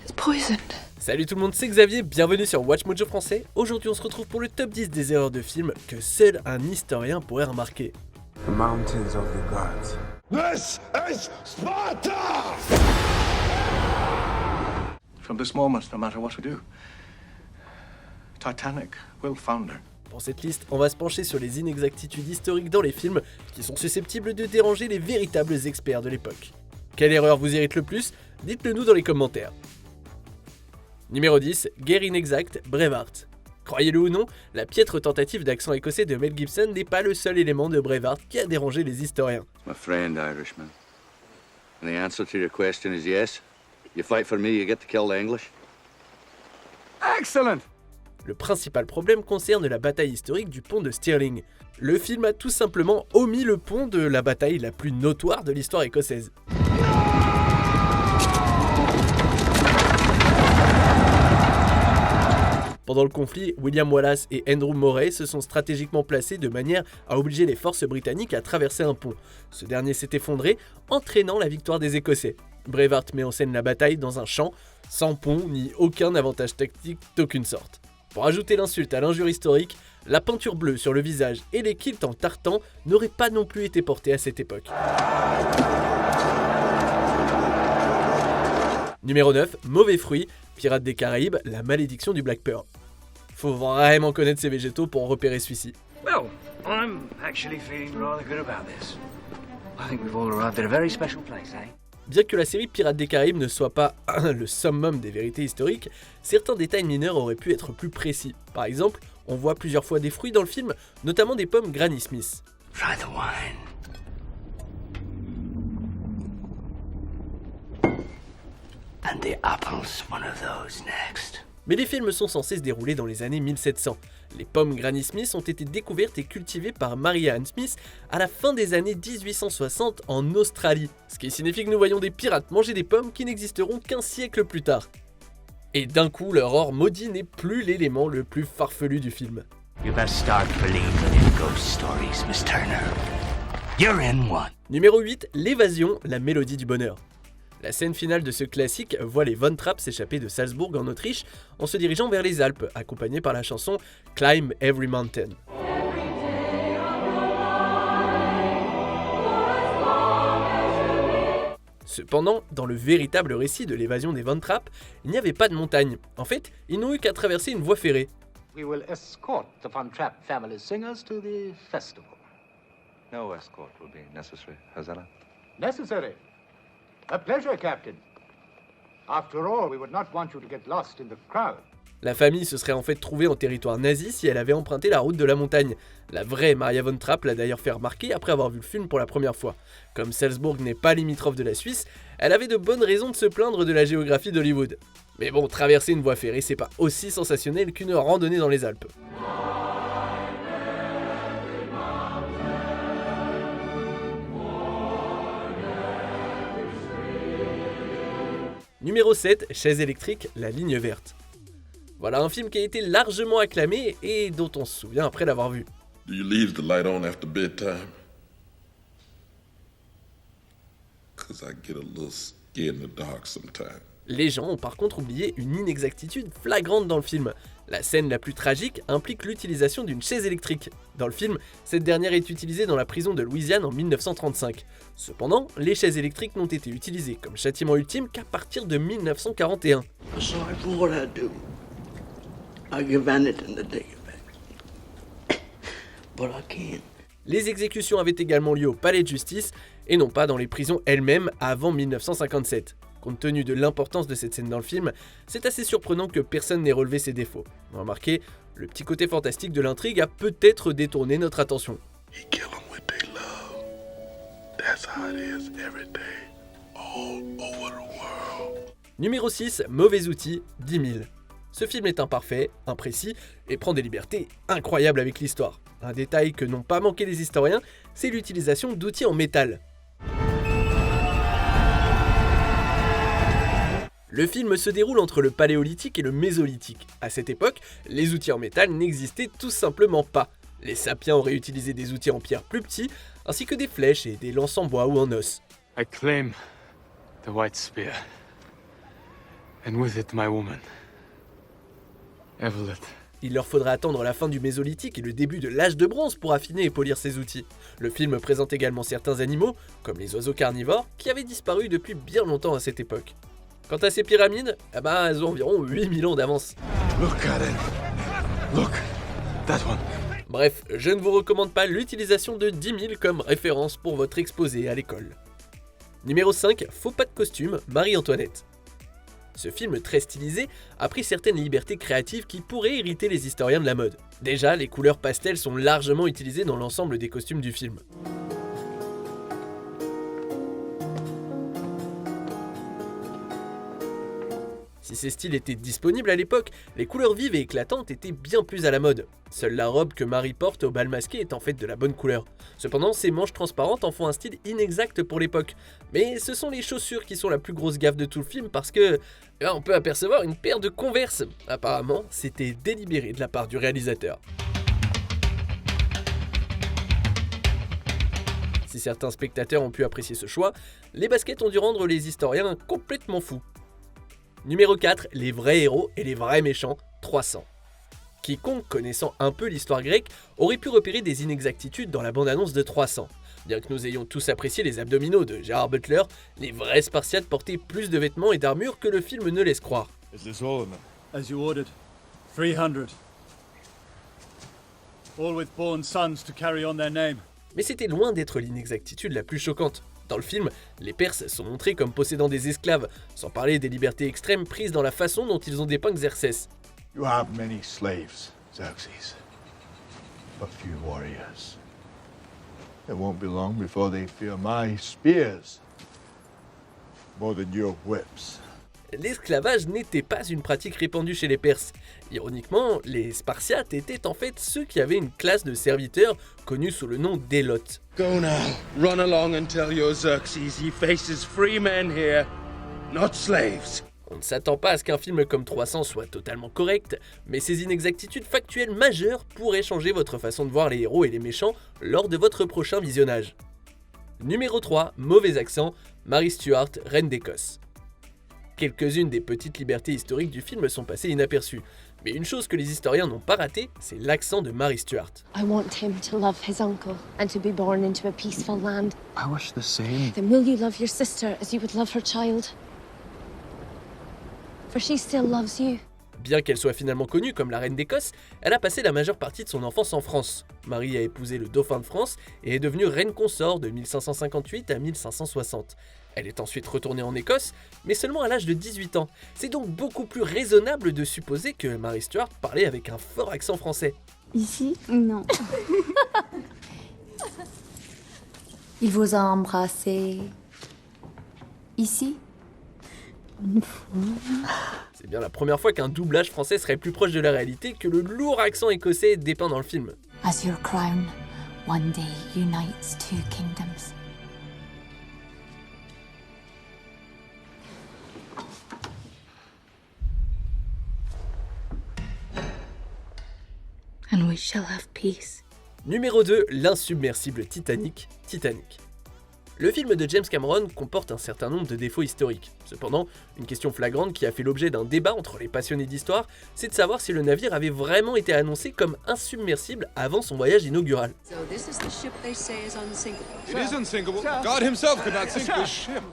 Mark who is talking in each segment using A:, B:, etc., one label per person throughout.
A: It's poisoned.
B: Salut tout le monde, c'est Xavier, bienvenue sur Watch Mojo français. Aujourd'hui on se retrouve pour le top 10 des erreurs de films que seul un historien pourrait remarquer.
C: The mountains of the gods.
D: This is Sparta!
E: From this moment, no matter what we do, Titanic will founder.
B: Pour cette liste, on va se pencher sur les inexactitudes historiques dans les films qui sont susceptibles de déranger les véritables experts de l'époque. Quelle erreur vous irrite le plus? Dites-le nous dans les commentaires. Numéro 10, guerre inexacte, Braveheart. Croyez-le ou non, la piètre tentative d'accent écossais de Mel Gibson n'est pas le seul élément de Braveheart qui a dérangé les historiens.
F: My friend, Irishman. And the answer to your question is yes. You fight for me, you get to kill the English.
C: Excellent!
B: Le principal problème concerne la bataille historique du pont de Stirling. Le film a tout simplement omis le pont de la bataille la plus notoire de l'histoire écossaise. Pendant le conflit, William Wallace et Andrew Murray se sont stratégiquement placés de manière à obliger les forces britanniques à traverser un pont. Ce dernier s'est effondré, entraînant la victoire des Écossais. Braveheart met en scène la bataille dans un champ, sans pont ni aucun avantage tactique d'aucune sorte. Pour ajouter l'insulte à l'injure historique, la peinture bleue sur le visage et les kilts en tartan n'auraient pas non plus été portés à cette époque. Numéro 9, mauvais fruit, Pirates des Caraïbes, la malédiction du Black Pearl. Faut vraiment connaître ces végétaux pour repérer celui-ci.
G: Well, I'm actually feeling rather good about this. I think we've all arrived at a very special place, eh?
B: Bien que la série Pirates des Caraïbes ne soit pas le summum des vérités historiques, certains détails mineurs auraient pu être plus précis. Par exemple, on voit plusieurs fois des fruits dans le film, notamment des pommes Granny Smith.
G: Try the wine. And the apple's one of those next.
B: Mais les films sont censés se dérouler dans les années 1700. Les pommes Granny Smith ont été découvertes et cultivées par Maria Ann Smith à la fin des années 1860 en Australie, ce qui signifie que nous voyons des pirates manger des pommes qui n'existeront qu'un siècle plus tard. Et d'un coup, leur or maudit n'est plus l'élément le plus farfelu du film.
G: You best start believing in ghost stories, Miss Turner. You're in one.
B: Numéro 8, l'évasion, la mélodie du bonheur. La scène finale de ce classique voit les Von Trapp s'échapper de Salzbourg en Autriche en se dirigeant vers les Alpes, accompagnés par la chanson Climb Every Mountain. Cependant, dans le véritable récit de l'évasion des Von Trapp, il n'y avait pas de montagne. En fait, ils n'ont eu qu'à traverser une voie ferrée.
H: We will escort the Von Trapp family singers to the festival.
E: No escort will be necessary, Hazana.
H: Necessary. A pleasure, Captain. After all, we would not want you to get lost in the crowd.
B: La famille se serait en fait trouvée en territoire nazi si elle avait emprunté la route de la montagne. La vraie Maria Von Trapp l'a d'ailleurs fait remarquer après avoir vu le film pour la première fois. Comme Salzbourg n'est pas limitrophe de la Suisse, elle avait de bonnes raisons de se plaindre de la géographie d'Hollywood. Mais bon, traverser une voie ferrée, c'est pas aussi sensationnel qu'une randonnée dans les Alpes. Numéro 7, chaise électrique, la ligne verte. Voilà un film qui a été largement acclamé et dont on se souvient après l'avoir vu.
D: Do you leave the light on after bedtime? Cause I get a little scared in the dark sometimes.
B: Les gens ont par contre oublié une inexactitude flagrante dans le film. La scène la plus tragique implique l'utilisation d'une chaise électrique. Dans le film, cette dernière est utilisée dans la prison de Louisiane en 1935. Cependant, les chaises électriques n'ont été utilisées comme châtiment ultime qu'à partir de 1941.
G: Sorry for what I do. I give anything to take it back. But I can't.
B: Les exécutions avaient également lieu au palais de justice et non pas dans les prisons elles-mêmes avant 1957. Compte tenu de l'importance de cette scène dans le film, c'est assez surprenant que personne n'ait relevé ses défauts. Remarquez, le petit côté fantastique de l'intrigue a peut-être détourné notre attention.
D: He kill 'em with their love. That's how it is every day, all over the world.
B: Numéro 6, mauvais outil, 10 000. Ce film est imparfait, imprécis et prend des libertés incroyables avec l'histoire. Un détail que n'ont pas manqué les historiens, c'est l'utilisation d'outils en métal. Le film se déroule entre le paléolithique et le mésolithique. À cette époque, les outils en métal n'existaient tout simplement pas. Les sapiens auraient utilisé des outils en pierre plus petits, ainsi que des flèches et des lances en bois ou en os.
I: I claim the White Spear. And with it, my woman, Evelyn.
B: Il leur faudra attendre la fin du Mésolithique et le début de l'âge de bronze pour affiner et polir ces outils. Le film présente également certains animaux, comme les oiseaux carnivores, qui avaient disparu depuis bien longtemps à cette époque. Quant à ces pyramides, elles ont environ 8000 ans d'avance.
D: Look at it. Look, that one.
B: Bref, je ne vous recommande pas l'utilisation de 10 000 comme référence pour votre exposé à l'école. Numéro 5, Faux pas de costume, Marie-Antoinette. Ce film très stylisé a pris certaines libertés créatives qui pourraient irriter les historiens de la mode. Déjà, les couleurs pastel sont largement utilisées dans l'ensemble des costumes du film. Si ces styles étaient disponibles à l'époque, les couleurs vives et éclatantes étaient bien plus à la mode. Seule la robe que Marie porte au bal masqué est en fait de la bonne couleur. Cependant, ces manches transparentes en font un style inexact pour l'époque. Mais ce sont les chaussures qui sont la plus grosse gaffe de tout le film parce que on peut apercevoir une paire de Converse. Apparemment, c'était délibéré de la part du réalisateur. Si certains spectateurs ont pu apprécier ce choix, les baskets ont dû rendre les historiens complètement fous. Numéro 4, les vrais héros et les vrais méchants, 300. Quiconque connaissant un peu l'histoire grecque aurait pu repérer des inexactitudes dans la bande-annonce de 300. Bien que nous ayons tous apprécié les abdominaux de Gerard Butler, les vrais Spartiates portaient plus de vêtements et d'armure que le film ne laisse croire.
J: Is this all of them?
K: As you ordered. 300. All with born sons to carry on their name.
B: Mais c'était loin d'être l'inexactitude la plus choquante. Dans le film, les Perses sont montrés comme possédant des esclaves, sans parler des libertés extrêmes prises dans la façon dont ils ont dépeint Xerxès.
D: You have many slaves, Xerxes, but few warriors. It won't be long before they fear my spears more than your whips.
B: L'esclavage n'était pas une pratique répandue chez les Perses. Ironiquement, les Spartiates étaient en fait ceux qui avaient une classe de serviteurs connue sous le nom d'Hélotes.
J: Go now, run along and tell your Xerxes he faces free men here, not slaves.
B: On ne s'attend pas à ce qu'un film comme 300 soit totalement correct, mais ces inexactitudes factuelles majeures pourraient changer votre façon de voir les héros et les méchants lors de votre prochain visionnage. Numéro 3, mauvais accent, Mary Stuart, reine d'Écosse. Quelques-unes des petites libertés historiques du film sont passées inaperçues, mais une chose que les historiens n'ont pas ratée, c'est l'accent de Mary Stuart.
A: I want him to love his uncle and to be born into a peaceful land.
C: I wish the same.
A: Then will you love your sister as you would love her child? For she still loves you.
B: Bien qu'elle soit finalement connue comme la reine d'Écosse, elle a passé la majeure partie de son enfance en France. Marie a épousé le dauphin de France et est devenue reine consort de 1558 à 1560. Elle est ensuite retournée en Écosse, mais seulement à l'âge de 18 ans. C'est donc beaucoup plus raisonnable de supposer que Mary Stuart parlait avec un fort accent français.
L: Ici, non. Il vous a embrassé. Ici, une fois.
B: C'est bien la première fois qu'un doublage français serait plus proche de la réalité que le lourd accent écossais dépeint dans le film.
L: As your crown one day unites two kingdoms. And we shall have peace.
B: Numéro 2, l'insubmersible Titanic, Titanic. Le film de James Cameron comporte un certain nombre de défauts historiques. Cependant, une question flagrante qui a fait l'objet d'un débat entre les passionnés d'histoire, c'est de savoir si le navire avait vraiment été annoncé comme insubmersible avant son voyage inaugural.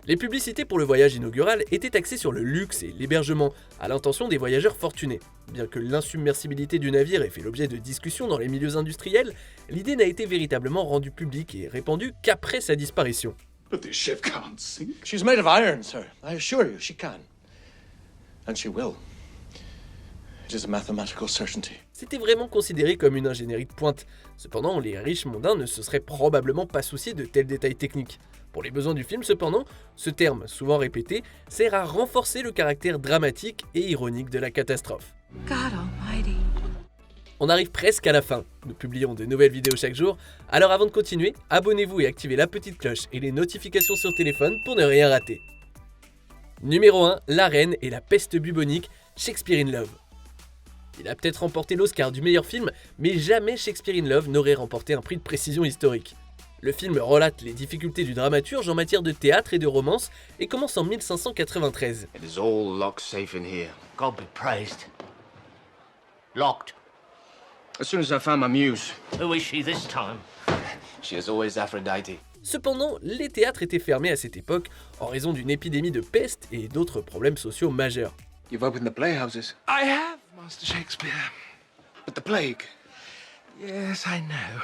B: Les publicités pour le voyage inaugural étaient axées sur le luxe et l'hébergement, à l'intention des voyageurs fortunés. Bien que l'insubmersibilité du navire ait fait l'objet de discussions dans les milieux industriels, l'idée n'a été véritablement rendue publique et répandue qu'après sa disparition.
J: But this ship can't sink. She's made of iron, sir. I assure you, she can. And she will. It is a mathematical certainty.
B: C'était vraiment considéré comme une ingénierie de pointe. Cependant, les riches mondains ne se seraient probablement pas souciés de tels détails techniques. Pour les besoins du film, cependant, ce terme, souvent répété, sert à renforcer le caractère dramatique et ironique de la catastrophe.
A: God almighty.
B: On arrive presque à la fin. Nous publions de nouvelles vidéos chaque jour, alors avant de continuer, abonnez-vous et activez la petite cloche et les notifications sur téléphone pour ne rien rater. Numéro 1, La Reine et la peste bubonique, Shakespeare in Love. Il a peut-être remporté l'Oscar du meilleur film, mais jamais Shakespeare in Love n'aurait remporté un prix de précision historique. Le film relate les difficultés du dramaturge en matière de théâtre et de romance et commence en 1593.
M: It is all locked safe in here. God be praised. Locked. As soon as I found my muse. Who is she this time? She is always Aphrodite.
B: Cependant, les théâtres étaient fermés à cette époque en raison d'une épidémie de peste et d'autres problèmes sociaux majeurs.
M: You've opened the playhouses. I have, Master Shakespeare. But the plague. Yes, I know.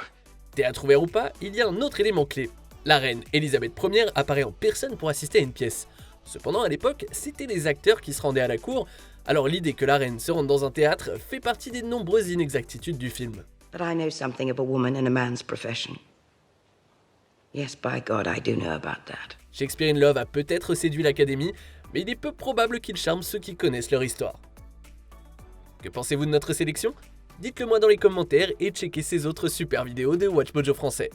B: Théâtre ouvert ou pas, il y a un autre élément clé. La reine Elisabeth Ier apparaît en personne pour assister à une pièce. Cependant, à l'époque, c'était les acteurs qui se rendaient à la cour, alors l'idée que la reine se rende dans un théâtre fait partie des nombreuses inexactitudes du film.
N: But I know something of a woman and a man's profession. Yes, by God, I do know about that.
B: Shakespeare in Love a peut-être séduit l'Académie, mais il est peu probable qu'il charme ceux qui connaissent leur histoire. Que pensez-vous de notre sélection ? Dites-le moi dans les commentaires et checkez ces autres super vidéos de WatchMojo français.